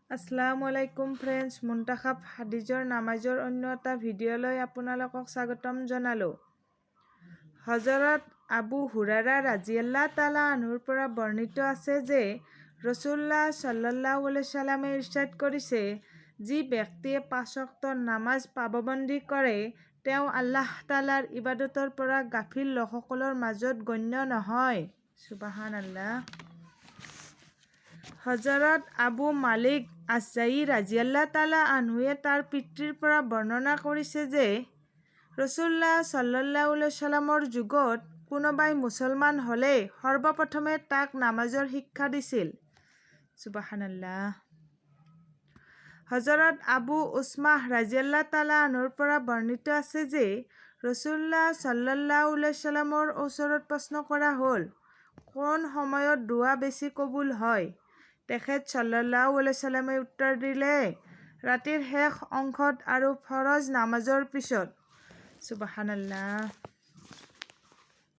আসসালামু আলাইকুম ফ্ৰেণ্ডছ, মুন্তাখাব হাদিজৰ নামাজৰ অন্য এটা ভিডিঅ'লৈ আপোনালোকক স্বাগতম জনালোঁ। হজৰত আবু হুৰাইৰা ৰাদিয়াল্লাহু তাআলা আনহুৰ পৰা বৰ্ণিত আছে যে ৰাসূলুল্লাহ সাল্লাল্লাহু আলাইহি ওয়াসাল্লামে ইৰশ্বাদ কৰিছে, যি ব্যক্তিয়ে 5 ওয়াক্ত নামাজ পাববন্দী কৰে তেওঁ আল্লাহ তাআলাৰ ইবাদতৰ পৰা গাফিল লোকসকলৰ মাজত গণ্য নহয়। সুবহানাল্লাহ। হজৰত আবু মালিক আশ্বাৰী ৰাদিয়াল্লাহু তাআলা আনহুৱে তাৰ পিতৃৰ পৰা বৰ্ণনা কৰিছে যে ৰাসূলুল্লাহ সাল্লাল্লাহু আলাইহি ওয়াসাল্লামৰ যুগত কোনোবাই মুছলমান হ'লে সৰ্বপ্ৰথমে তাক নামাজৰ শিক্ষা দিছিল। সুবহানাল্লাহ। হজৰত আবু উছমাহ ৰাদিয়াল্লাহু তাআলা আনহুৰ পৰা বৰ্ণিত আছে যে ৰাসূলুল্লাহ সাল্লাল্লাহু আলাইহি ওয়াসাল্লামৰ ওচৰত প্ৰশ্ন কৰা হ'ল, কোন সময়ত দুআ বেছি কবুল হয়? তেখেত সাল্লাল্লাহু আলাইহি ওয়াসাল্লামে উত্তৰ দিলে, ৰাতিৰ শেষ অংশত আৰু ফৰজ নামাজৰ পিছত। সুবহানাল্লাহ।